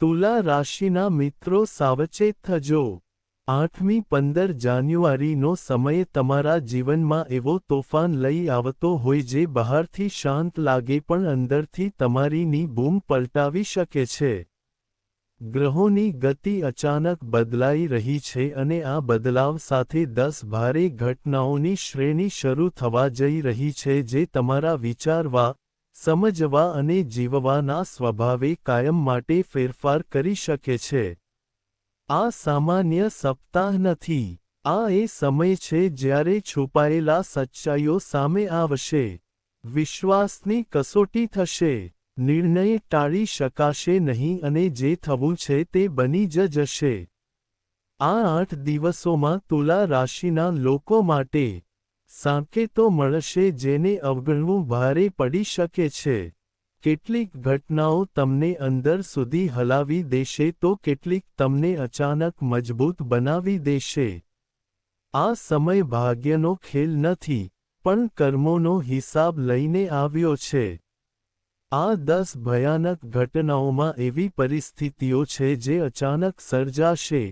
તુલા રાશિના મિત્રો સાવચેત થજો। 8મી 15 જાન્યુઆરીનો સમય તમારા જીવનમાં એવો તોફાન લઈ આવતો હોય જે બહારથી શાંત લાગે પણ અંદરથી તમારીની બૂમ પલટાવી શકે છે। ગ્રહોની ગતિ અચાનક બદલાઈ રહી છે અને આ બદલાવ સાથે 10 ભારે ઘટનાઓની શ્રેણી શરૂ થવા જઈ રહી છે જે તમારા વિચારવા, સમજવા અને જીવવાના સ્વભાવે કાયમ માટે ફેરફાર કરી શકે છે। આ સામાન્ય સપ્તાહ નથી, આ એ સમય છે જ્યારે છુપાયેલા સચ્ચાઈઓ સામે આવશે, વિશ્વાસની કસોટી થશે, નિર્ણય ટાળી શકાશે નહીં અને જે થવું છે તે બની જ જશે। આ 8 દિવસોમાં તુલા રાશિના લોકો માટે સંકેતો મળશે જેને અવગણવું ભારે પડી શકે છે। કેટલીક ઘટનાઓ તમને અંદર સુધી હલાવી દેશે તો કેટલીક તમને અચાનક મજબૂત બનાવી દેશે। આ સમય ભાગ્યનો ખેલ નથી, પણ કર્મોનો હિસાબ લઈને આવ્યો છે। આ 10 ભયાનક ઘટનાઓમાં એવી પરિસ્થિતિઓ છે જે અચાનક સર્જાશે,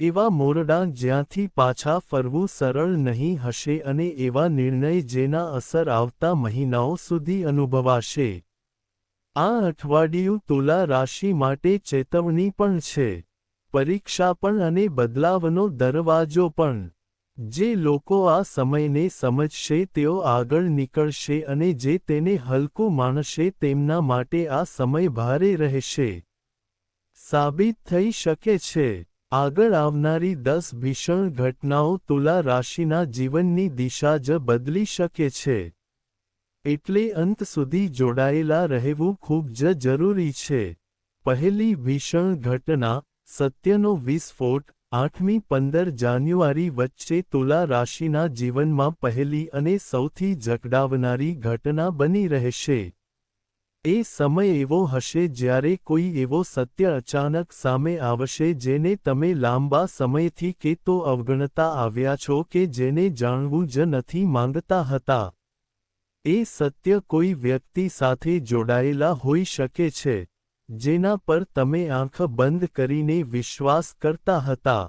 એવા મોરડા જ્યાંથી પાછા ફરવું સરળ નહીં હશે અને એવા નિર્ણય જેના અસર આવતા મહિનાઓ સુધી અનુભવાશે। આ અઠવાડિયું તુલા રાશિ માટે ચેતવણી પણ છે, પરીક્ષા પણ અને બદલાવનો દરવાજો પણ। જે લોકો આ સમયને સમજશે તેઓ આગળ નીકળશે અને જે તેને હલકું માનશે તેમના માટે આ સમય ભારે રહેશે। સાબિત થઈ શકે છે, આગળ આવનારી 10 ભીષણ ઘટનાઓ તુલા રાશિના જીવનની દિશા જ બદલી શકે છે। એટલે અંત સુધી જોડાયેલા રહેવું ખૂબ જ જરૂરી છે। પહેલી ભીષણ ઘટના, સત્યનો વિસ્ફોટ, 8મી 15 જાન્યુઆરી વચ્ચે તુલા રાશિના જીવનમાં પહેલી અને સૌથી જકડાવનારી ઘટના બની રહેશે। એ સમય એવો હશે જ્યારે કોઈ એવો સત્ય અચાનક સામે આવશે જેને તમે લાંબા સમયથી કે તો અવગણતા આવ્યા છો કે જેને જાણવું જ નથી માંગતા હતા। એ સત્ય કોઈ વ્યક્તિ સાથે જોડાયેલા હોઈ શકે છે, જેના પર તમે આંખ બંધ કરીને વિશ્વાસ કરતા હતા।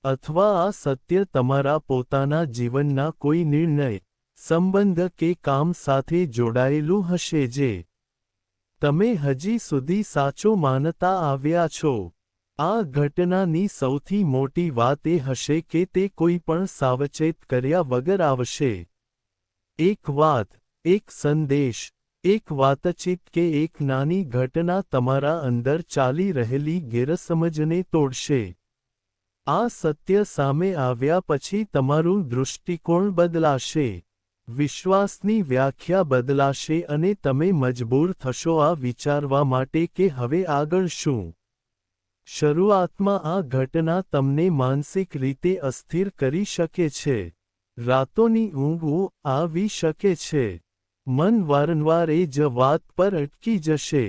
અથવા આ સત્ય તમારા પોતાના જીવનના કોઈ નિર્ણય, સંબંધ કે કામ સાથે જોડાયેલું હશે જે તમે હજી સુધી સાચું માનતા આવ્યા છો। આ ઘટનાની સૌથી મોટી વાત એ હશે કે તે કોઈ પણ સાવચેત કર્યા વગર આવશે। એક વાત, એક સંદેશ, એક વાતચીત કે એક નાની ઘટના તમારા અંદર ચાલી રહેલી ગેરસમજને તોડશે। આ સત્ય સામે આવ્યા પછી તમારું દૃષ્ટિકોણ બદલાશે, વિશ્વાસની વ્યાખ્યા બદલાશે અને તમે મજબૂર થશો આ વિચારવા માટે કે હવે આગળ શું। શરૂઆતમાં આ ઘટના તમને માનસિક રીતે અસ્થિર કરી શકે છે, રાતોની ઊંઘ આવી શકે છે, મન વારંવાર એ જ વાત પર અટકી જશે।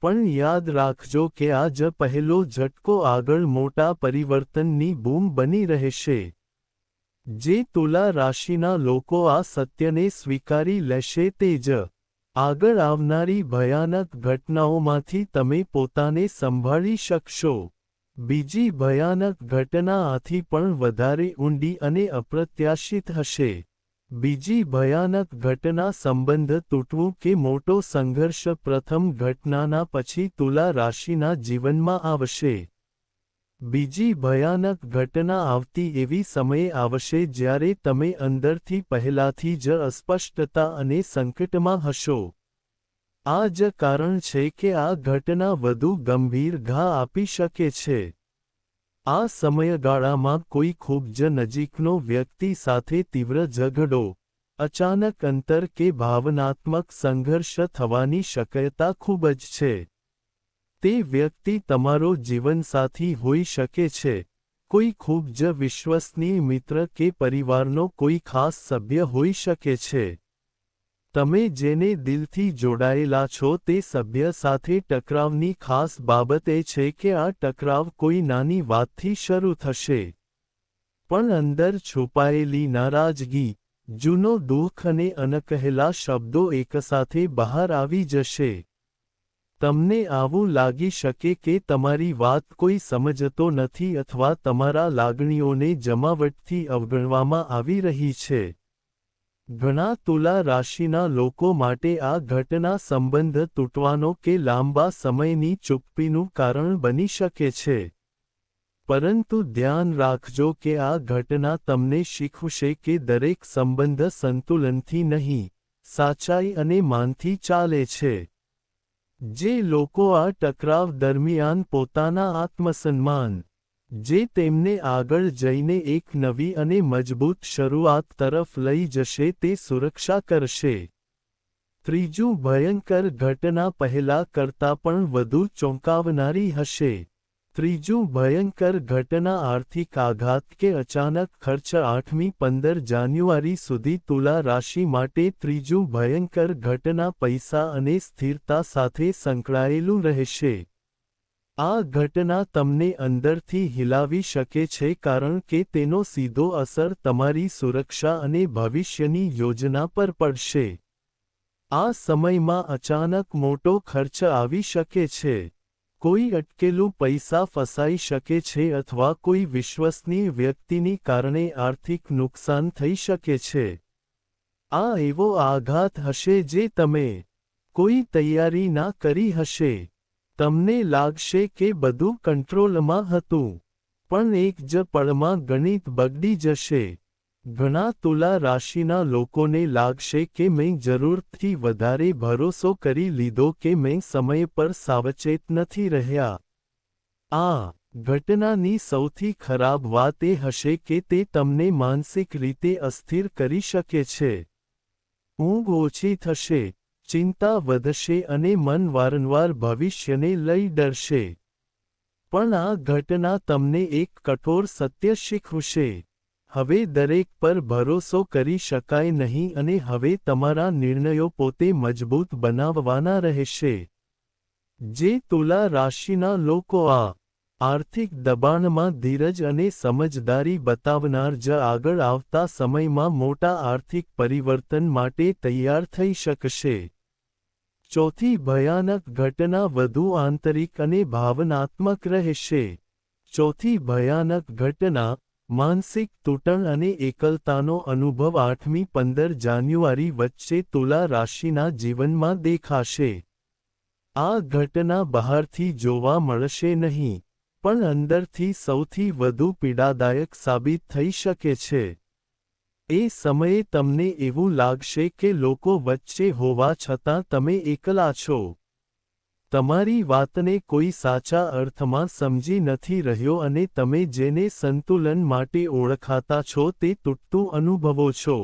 પણ યાદ રાખજો કે આ જ પહેલો ઝટકો આગળ મોટા પરિવર્તનની બૂમ બની રહેશે। જે તુલા રાશિના લોકો આ સત્યને સ્વીકારી લેશે તે જ આગળ આવનારી ભયાનક ઘટનાઓમાંથી તમે પોતાને સંભાળી શકશો। બીજી ભયાનક ઘટના આથી પણ વધારે ઊંડી અને અપ્રત્યાશિત હશે। બીજી ભયાનક ઘટના સંબંધ તૂટવું કે મોટો સંઘર્ષ પ્રથમ ઘટનાના પછી તુલા રાશિના જીવનમાં આવશે। બીજી ભયાનક ઘટના આવતી એવી સમયે આવશે જ્યારે તમે અંદરથી પહેલાથી જ અસ્પષ્ટતા અને સંકટમાં હશો। આ જ કારણ છે કે આ ઘટના વધુ ગંભીર ઘા આપી શકે છે। આ સમયગાળામાં કોઈ ખૂબ જ નજીકનો વ્યક્તિ સાથે તીવ્ર ઝઘડો, અચાનક અંતર કે ભાવનાત્મક સંઘર્ષ થવાની શક્યતા ખૂબ જ છે। તે વ્યક્તિ તમારો જીવનસાથી હોઈ શકે છે, કોઈ ખૂબ જ વિશ્વસનીય મિત્ર કે પરિવારનો કોઈ ખાસ સભ્ય હોઈ શકે છે। તમે જેને દિલથી જોડાયેલા છો તે સભ્ય સાથે ટકરાવની ખાસ બાબત એ છે કે આ ટકરાવ કોઈ નાની વાતથી શરૂ થશે, પણ અંદર છુપાયેલી નારાજગી, જૂનો દુઃખ અને અનકહેલા શબ્દો એકસાથે બહાર આવી જશે। તમને આવું લાગી શકે કે તમારી વાત કોઈ સમજતો નથી અથવા તમારા લાગણીઓને જમાવટથી અવગણવામાં આવી રહી છે. ઘણા તુલા રાશિના લોકો માટે આ ઘટના સંબંધ તૂટવાનો કે લાંબા સમયની ચૂપ્પીનું કારણ બની શકે છે. પરંતુ ધ્યાન રાખજો કે આ ઘટના તમને શીખવશે કે દરેક સંબંધ સંતુલનથી નહીં, સાચાઈ અને માનથી ચાલે છે. જે લોકો આ ટકરાવ દરમિયાન પોતાના આત્મસન્માન, જે તેમને આગળ જઈને એક નવી અને મજબૂત શરૂઆત તરફ લઈ જશે તે સુરક્ષા કરશે. ત્રીજું ભયંકર ઘટના પહેલા કરતાં પણ વધુ ચોંકાવનારી હશે. ત્રીજું ભયંકર ઘટના આર્થિક આઘાત કે અચાનક ખર્ચ 8મી 15 જાન્યુઆરી સુધી તુલા રાશિ માટે ત્રીજું ભયંકર ઘટના પૈસા અને સ્થિરતા સાથે સંકળાયેલું રહેશે. આ ઘટના તમને અંદરથી હિલાવી શકે છે કારણ કે તેનો સીધો અસર તમારી સુરક્ષા અને ભવિષ્યની યોજના પર પડશે. આ સમયમાં અચાનક મોટો ખર્ચ આવી શકે છે. કોઈ અટકેલું પૈસા ફસાઈ શકે છે અથવા કોઈ વિશ્વસનીય વ્યક્તિની કારણે આર્થિક નુકસાન થઈ શકે છે. આ એવો આઘાત હશે જે તમે કોઈ તૈયારી ના કરી હશે. તમને લાગશે કે બધું કંટ્રોલમાં હતું, પણ એક જ પળમાં ગણિત બગડી જશે. ઘણા તુલા રાશિના લોકોને લાગશે કે મેં જરૂરથી વધારે ભરોસો કરી લીધો કે મેં સમય પર સાવચેત નથી રહ્યા. આ ઘટનાની સૌથી ખરાબ વાત એ હશે કે તે તમને માનસિક રીતે અસ્થિર કરી શકે છે. ઊંઘ ઓછી થશે, ચિંતા વધશે અને મન વારંવાર ભવિષ્યને લઈ ડરશે. પણ આ ઘટના તમને એક કઠોર સત્ય શીખવશે. હવે દરેક પર ભરોસો કરી શકાય નહીં અને હવે તમારા નિર્ણયો પોતે મજબૂત બનાવવાના રહેશે. જે તુલા રાશિના લોકો આ આર્થિક દબાણમાં ધીરજ અને સમજદારી બતાવનાર જ આગળ આવતા સમયમાં મોટા આર્થિક પરિવર્તન માટે તૈયાર થઈ શકશે. ચોથી ભયાનક ઘટના વધુ આંતરિક અને ભાવનાત્મક રહેશે. ચોથી ભયાનક ઘટના માનસિક તૂટણ અને એકલતાનો અનુભવ 8મી 15 જાન્યુઆરી વચ્ચે તુલા રાશિના જીવનમાં દેખાશે. આ ઘટના બહારથી જોવા મળશે નહીં, પણ અંદરથી સૌથી વધુ પીડાદાયક સાબિત થઈ શકે છે. એ સમયે તમને એવું લાગશે કે લોકો વચ્ચે હોવા છતાં તમે એકલા છો. તમારી વાતને કોઈ સાચા અર્થમાં સમજી નથી રહ્યો અને તમે જેને સંતુલન માટે ઓળખાતા છો તે તૂટતું અનુભવો છો.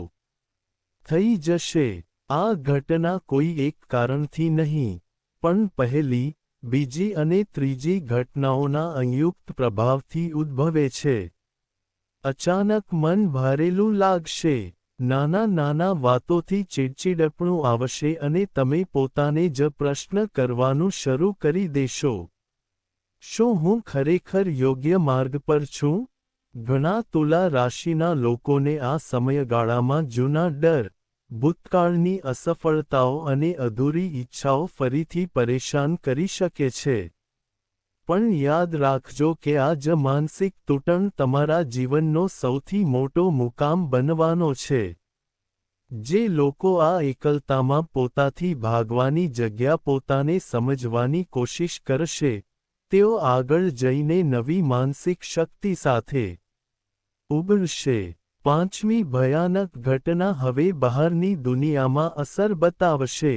થઈ જશે. આ ઘટના કોઈ એક કારણથી નહીં, પણ પહેલી, બીજી અને ત્રીજી ઘટનાઓના સંયુક્ત પ્રભાવથી ઉદ્ભવે છે. અચાનક મન ભારેલું લાગશે. નાના નાના વાતોથી ચીડચીડપણું આવશે અને તમે પોતાને જ પ્રશ્ન કરવાનું શરૂ કરી દેશો. શું હું ખરેખર યોગ્ય માર્ગ પર છું? ઘણા તુલા રાશિના લોકોને આ સમયગાળામાં જૂના ડર, ભૂતકાળની અસફળતાઓ અને અધૂરી ઈચ્છાઓ ફરીથી પરેશાન કરી શકે છે. પણ યાદ રાખજો કે આ જ માનસિક તૂટણ તમારા જીવનનો સૌથી મોટો મુકામ બનવાનો છે. જે લોકો આ એકલતામાં પોતાથી ભાગવાની જગ્યા પોતાને સમજવાની કોશિશ કરશે, તેઓ આગળ જઈને નવી માનસિક શક્તિ સાથે ઉભરશે. પાંચમી ભયાનક ઘટના હવે બહારની દુનિયામાં અસર બતાવશે.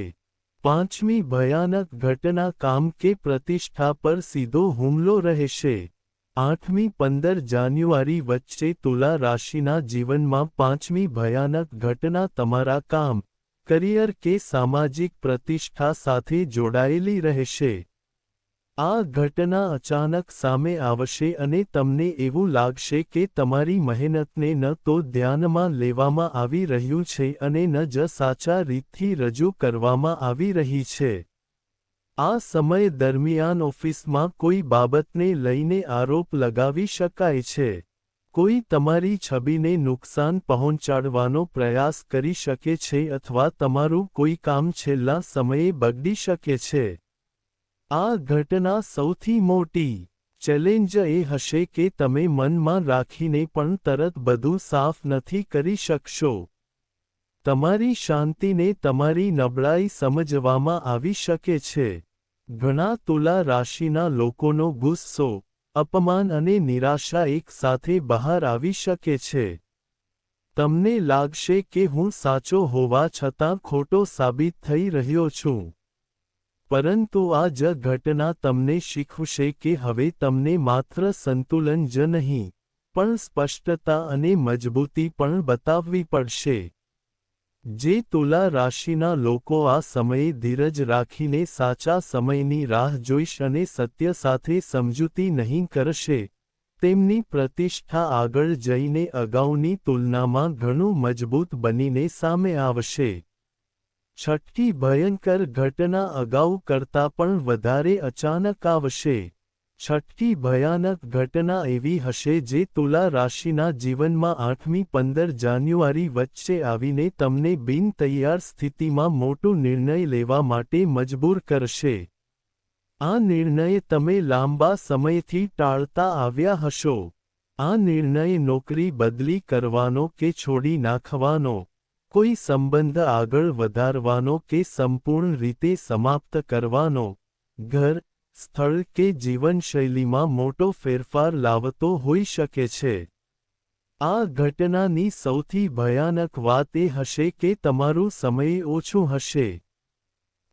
પાંચમી ભયાનક ઘટના કામ કે પ્રતિષ્ઠા પર સીધો હુમલો રહેશે. 8મી 15 જાન્યુઆરી વચ્ચે તુલા રાશિના જીવનમાં પાંચમી ભયાનક ઘટના તમારા કામ, કરિયર કે સામાજિક પ્રતિષ્ઠા સાથે જોડાયેલી રહેશે. આ ઘટના અચાનક સામે આવશે અને તમને એવું લાગશે કે તમારી મહેનતને ન તો ધ્યાનમાં લેવામાં આવી રહ્યું છે અને ન જ સાચા રીતથી રજૂ કરવામાં આવી રહી છે. આ સમય દરમિયાન ઓફિસમાં કોઈ બાબતને લઈને આરોપ લગાવી શકાય છે. કોઈ તમારી છબીને નુકસાન પહોંચાડવાનો પ્રયાસ કરી શકે છે અથવા તમારું કોઈ કામ છેલ્લા સમયે બગડી શકે છે. આ ઘટના સૌથી મોટી ચેલેન્જ એ હશે કે તમે મનમાં રાખીને પણ તરત બધું સાફ નથી કરી શકશો. તમારી શાંતિને તમારી નબળાઈ સમજવામાં આવી શકે છે. ઘણા તુલા રાશિના લોકોનો ગુસ્સો, અપમાન અને નિરાશા એક સાથે બહાર આવી શકે છે. તમને લાગશે કે હું સાચો હોવા છતાં ખોટો સાબિત થઈ રહ્યો છું. પરંતુ આ જ ઘટના તમને શીખવશે કે હવે તમને માત્ર સંતુલન જ નહીં, પણ સ્પષ્ટતા અને મજબૂતી પણ બતાવવી પડશે. જે તુલા રાશિના લોકો આ સમયે ધીરજ રાખીને સાચા સમયની રાહ જોઈશ અને સત્ય સાથે સમજૂતી નહીં કરશે, તેમની પ્રતિષ્ઠા આગળ જઈને અગાઉની તુલનામાં ઘણું મજબૂત બનીને સામે આવશે. છઠ્ઠી ભયંકર ઘટના અગાઉ કરતાં પણ વધારે અચાનક આવશે. છઠ્ઠી ભયાનક ઘટના એવી હશે જે તુલા રાશિના જીવનમાં 8મી 15 જાન્યુઆરી વચ્ચે આવીને તમને બિન-તૈયાર સ્થિતિમાં મોટો નિર્ણય લેવા માટે મજબૂર કરશે. આ નિર્ણય તમે લાંબા સમયથી ટાળતા આવ્યા હશો. આ નિર્ણય નોકરી બદલી કરવાનો કે છોડી નાખવાનો, કોઈ સંબંધ આગળ વધારવાનો કે સંપૂર્ણ રીતે સમાપ્ત કરવાનો, ઘર, સ્થળ કે જીવનશૈલીમાં મોટો ફેરફાર લાવતો હોઈ શકે છે. આ ઘટનાની સૌથી ભયાનક વાત એ હશે કે તમારું સમય ઓછું હશે.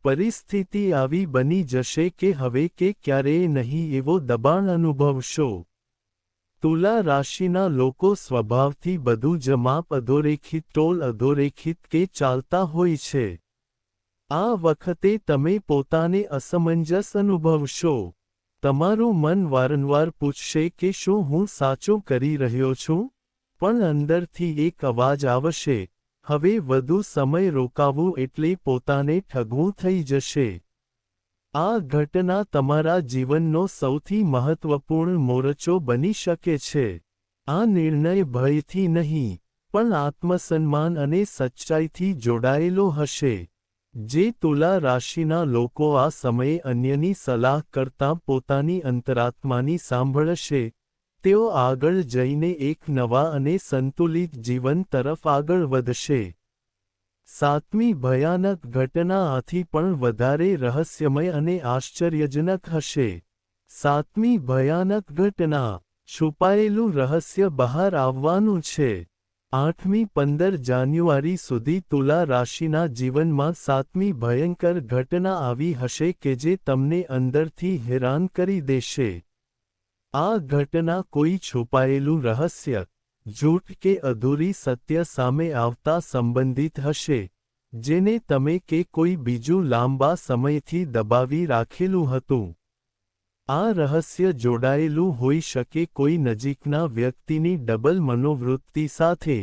પરિસ્થિતિ આવી બની જશે કે હવે કે ક્યારેય નહીં એવો દબાણ અનુભવશો. તુલા રાશિના લોકો સ્વભાવથી બધું જ માપ અધોરેખિત ટોલ અધોરેખિત કે ચાલતા હોય છે. આ વખતે તમે પોતાને અસમંજસ અનુભવશો. તમારું મન વારંવાર પૂછશે કે શું હું સાચું કરી રહ્યો છું? પણ અંદરથી એક અવાજ આવશે, હવે વધુ સમય રોકાવું એટલે પોતાને ઠગવું થઈ જશે. આ ઘટના તમારા જીવનનો સૌથી મહત્વપૂર્ણ મોરચો બની શકે છે. આ નિર્ણય ભયથી નહીં, પણ આત્મસન્માન અને સચ્ચાઈથી જોડાયેલો હશે. જે તુલા રાશિના લોકો આ સમયે અન્યની સલાહ કરતાં પોતાની અંતરાત્માની સાંભળશે, તેઓ આગળ જઈને એક નવા અને સંતુલિત જીવન તરફ આગળ વધશે. સાતમી ભયાનક ઘટના આથી પણ વધારે રહસ્યમય અને આશ્ચર્યજનક હશે. સાતમી ભયાનક ઘટના, છુપાયેલું રહસ્ય બહાર આવવાનું છે. 8મી 15 જાન્યુઆરી સુધી તુલા રાશિના જીવનમાં સાતમી ભયંકર ઘટના આવી હશે કે જે તમને અંદરથી હેરાન કરી દેશે. આ ઘટના કોઈ છુપાયેલું રહસ્ય, જૂઠ કે અધૂરી સત્ય સામે આવતા સંબંધિત હશે, જેને તમે કે કોઈ બીજું લાંબા સમયથી દબાવી રાખેલું હતું. આ રહસ્ય જોડાયેલું હોઈ શકે કોઈ નજીકના વ્યક્તિની ડબલ મનોવૃત્તિ સાથે,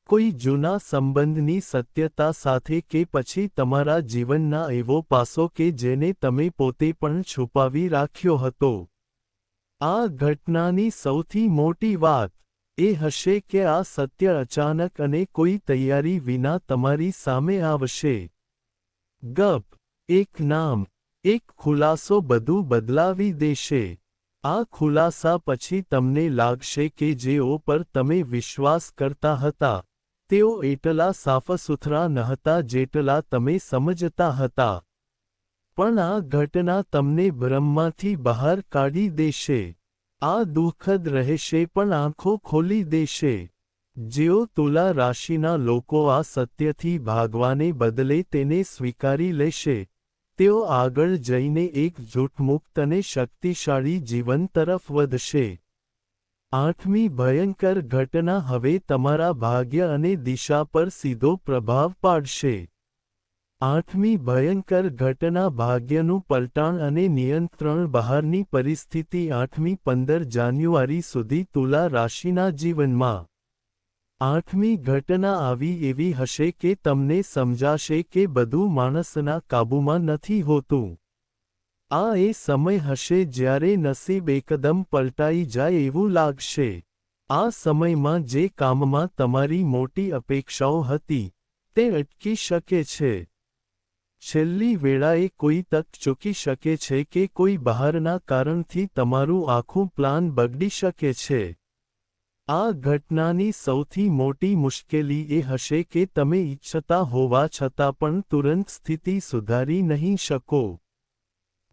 કોઈ જૂના સંબંધની સત્યતા સાથે કે પછી તમારા જીવનના એવો પાસો કે જેને તમે પોતે પણ છુપાવી રાખ્યો હતો. આ ઘટનાની સૌથી મોટી વાત એ હશે કે આ સત્ય અચાનક અને કોઈ તૈયારી વિના તમારી સામે આવશે. ગપ, એક નામ, એક ખુલાસો બધું બદલાવી દેશે. આ ખુલાસા પછી તમને લાગશે કે જેઓ પર તમે વિશ્વાસ કરતા હતા, તેઓ એટલા સાફસૂથરા નહોતા જેટલા તમે સમજતા હતા. પણ આ ઘટના તમને ભ્રમમાંથી બહાર કાઢી દેશે. આ દુઃખદ રહેશે પણ આંખો ખોલી દેશે. જેઓ તુલા રાશિના લોકો આ સત્યથી ભાગવાને બદલે તેને સ્વીકારી લેશે, તેઓ આગળ જઈને એક જૂઠમુક્ત અને શક્તિશાળી જીવન તરફ વધશે. 8મી ભયંકર ઘટના હવે તમારા ભાગ્ય અને દિશા પર સીધો પ્રભાવ પાડશે. 8મી ભયંકર ઘટના ભાગ્યનું પલટાણ અને નિયંત્રણ બહારની પરિસ્થિતિ 8મી 15 જાન્યુઆરી સુધી તુલા રાશિના જીવનમાં. 8મી ઘટના આવી એવી હશે કે તમને સમજાશે કે બધું માણસના કાબૂમાં નથી હોતું. આ એ સમય હશે જ્યારે નસીબ એકદમ પલટાઈ જાય એવું લાગશે. આ સમયમાં જે કામમાં તમારી મોટી અપેક્ષાઓ હતી, તે અટકી શકે છે. છેલ્લી વેળાએ કોઈ તક ચૂકી શકે છે કે કોઈ બહારના કારણથી તમારું આખું પ્લાન બગડી શકે છે. આ ઘટનાની સૌથી મોટી મુશ્કેલી એ હશે કે તમે ઈચ્છતા હોવા છતાં પણ તુરંત સ્થિતિ સુધારી નહીં શકો.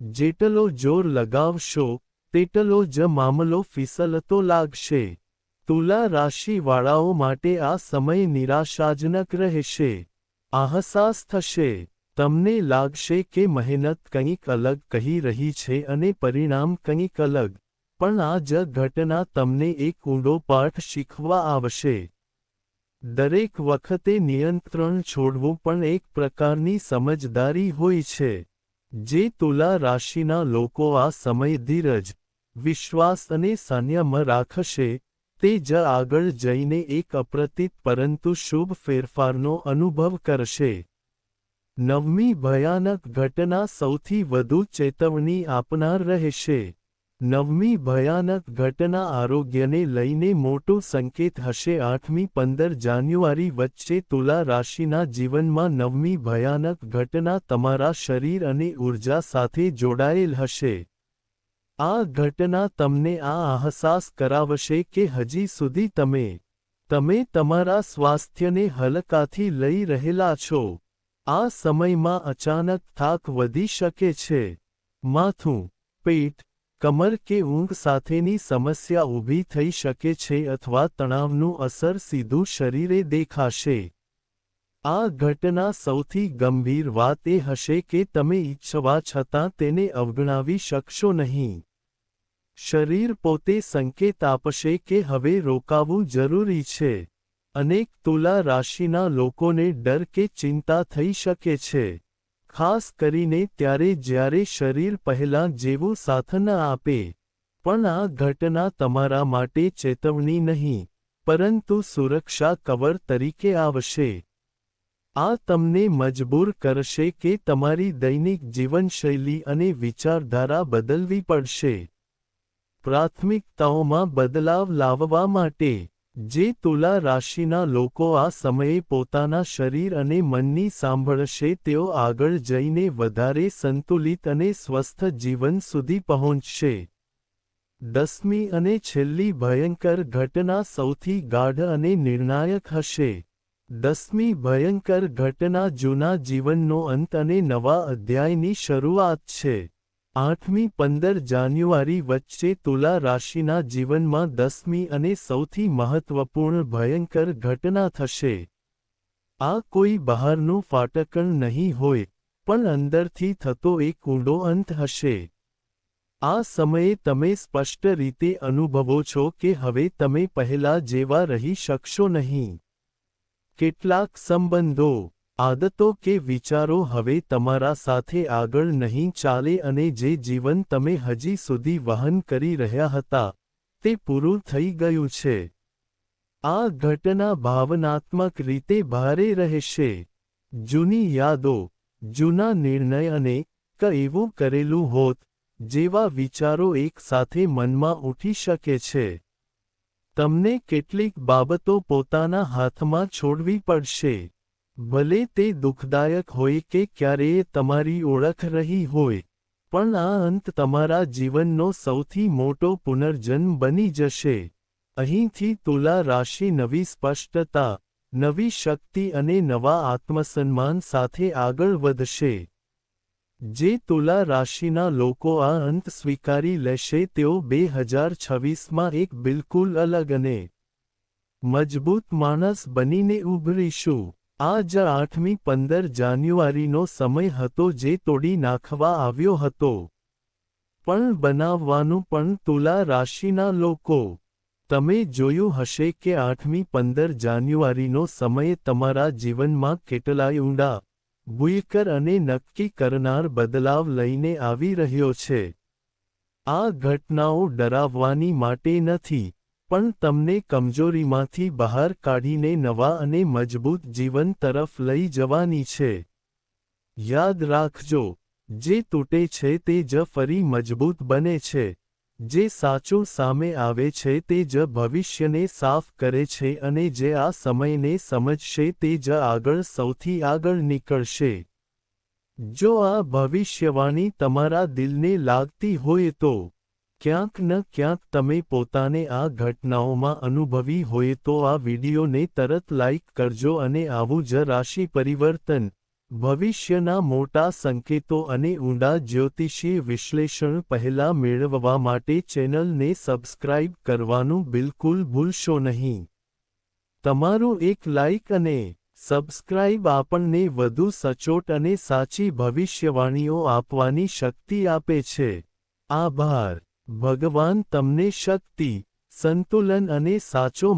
જેટલો જોર લગાવશો, તેટલો જ મામલો ફિસલતો લાગશે. તુલા રાશિવાળાઓ માટે આ સમય નિરાશાજનક રહેશે. અહસાસ થશે. તમને લાગશે કે મહેનત કંઈક અલગ કહી રહી છે અને પરિણામ કંઈક અલગ. પણ આ જ ઘટના તમને એક ઊંડો પાઠ શીખવા આવશે. દરેક વખતે નિયંત્રણ છોડવું પણ એક પ્રકારની સમજદારી હોય છે. જે તુલા રાશિના લોકો આ સમય ધીરજ, વિશ્વાસ અને સંયમ રાખશે, તે જ આગળ જઈને એક અપ્રતિત પરંતુ શુભ ફેરફારનો અનુભવ કરશે. નવમી ભયાનક ઘટના સૌથી વધુ ચેતવણી આપનાર રહેશે. નવમી ભયાનક ઘટના આરોગ્યને લઈને મોટો સંકેત હશે. 8-15 જાન્યુઆરી વચ્ચે તુલા રાશિના જીવનમાં નવમી ભયાનક ઘટના તમારા શરીર અને ઊર્જા સાથે જોડાયેલ હશે. આ ઘટના તમને આ અહેસાસ કરાવશે કે હજી સુધી તમે તમારા સ્વાસ્થ્યને હલકાથી લઈ રહેલા છો. આ સમયમાં અચાનક થાક વધી શકે છે. માથું, પેટ, કમર કે ઊંઘ સાથેની સમસ્યા ઊભી થઈ શકે છે અથવા તણાવનું અસર સીધું શરીરે દેખાશે. આ ઘટના સૌથી ગંભીર વાત એ હશે કે તમે ઈચ્છવા છતાં તેને અવગણાવી શકશો નહીં. શરીર પોતે સંકેત આપશે કે હવે રોકાવું જરૂરી છે. અનેક તુલા રાશિના લોકોને ડર કે ચિંતા થઈ શકે છે. ખાસ કરીને ત્યારે જ્યારે શરીર પહેલાં જેવું સાથ ન આપે. પણ આ ઘટના તમારા માટે ચેતવણી નહીં, પરંતુ સુરક્ષા કવર તરીકે આવશે. આ તમને મજબૂર કરશે કે તમારી દૈનિક જીવનશૈલી અને વિચારધારા બદલવી પડશે. પ્રાથમિકતાઓમાં બદલાવ લાવવા માટે જે તુલા રાશિના લોકો આ સમયે પોતાના શરીર અને મનની સાંભળશે તેઓ આગળ જઈને વધારે સંતુલિત અને સ્વસ્થ જીવન સુધી પહોંચશે. 10મી અને છેલ્લી ભયંકર ઘટના સૌથી ગાઢ અને નિર્ણાયક હશે. 10મી ભયંકર ઘટના જૂના જીવનનો અંત અને નવા અધ્યાયની શરૂઆત છે. 8-15 જાન્યુઆરી વચ્ચે તુલા રાશિના જીવનમાં 10મી અને સૌથી મહત્વપૂર્ણ ભયંકર ઘટના થશે. આ કોઈ બહારનું ફાટકણ નહીં હોય, પણ અંદરથી થતો એક ઊંડો અંત હશે. આ સમયે તમે સ્પષ્ટ રીતે અનુભવો છો કે હવે તમે પહેલા જેવા રહી શકશો નહીં. કેટલાક સંબંધો, આદતો કે વિચારો હવે તમારા સાથે આગળ નહીં ચાલે અને જે જીવન તમે હજી સુધી વહન કરી રહ્યા હતા, તે પૂરું થઈ ગયું છે. આ ઘટના ભાવનાત્મક રીતે ભારે રહેશે. જૂની યાદો, જૂના નિર્ણય અને એવું કરેલું હોત જેવા વિચારો એક સાથે મનમાં ઉઠી શકે છે. તમને કેટલીક બાબતો પોતાના હાથમાં છોડવી પડશે. ભલે તે દુઃખદાયક હોય કે ક્યારેય તમારી ઓળખ રહી હોય, પણ આ અંત તમારા જીવનનો સૌથી મોટો પુનર્જન્મ બની જશે. અહીંથી તુલા રાશિ નવી સ્પષ્ટતા, નવી શક્તિ અને નવા આત્મસન્માન સાથે આગળ વધશે. જે તુલા રાશિના લોકો આ અંત સ્વીકારી લેશે તેઓ 2026માં એક બિલકુલ અલગ અને મજબૂત માણસ બનીને ઉભરીશું. આ જ 8-15 જાન્યુઆરીનો સમય હતો જે તોડી નાખવા આવ્યો હતો. પણ બનાવવાનું પણ તુલા રાશિના લોકો. તમે જોયું હશે કે 8-15 જાન્યુઆરીનો સમય તમારા જીવનમાં કેટલાય ઊંડા, ભૂયકર અને નક્કી કરનાર બદલાવ લઈને આવી રહ્યો છે. આ ઘટનાઓ ડરાવવાની માટે નથી, પણ તમને કમજોરીમાંથી બહાર કાઢીને નવા અને મજબૂત જીવન તરફ લઈ જવાની છે. યાદ રાખજો, જે તૂટે છે તે જ ફરી મજબૂત બને છે. જે સાચું સામે આવે છે તે જ ભવિષ્યને સાફ કરે છે અને જે આ સમયને સમજશે તે જ આગળ સૌથી આગળ નીકળશે. જો આ ભવિષ્યવાણી તમારા દિલને લાગતી હોય તો ક્યાંક ન ક્યાંક તમે પોતાને આ ઘટનાઓમાં અનુભવી હોય તો આ વિડિયોને તરત લાઇક કરજો અને આવું જ રાશિ પરિવર્તન, ભવિષ્યના મોટા સંકેતો અને ઊંડા જ્યોતિષીય વિશ્લેષણ પહેલા મેળવવા માટે ચેનલને સબસ્ક્રાઇબ કરવાનું બિલકુલ ભૂલશો નહીં. તમારું એક લાઇક અને સબસ્ક્રાઇબ આપણને વધુ સચોટ અને સાચી ભવિષ્યવાણીઓ આપવાની શક્તિ આપે છે. આભાર. ભગવાન તમને શક્તિ, સંતુલન અને સાચો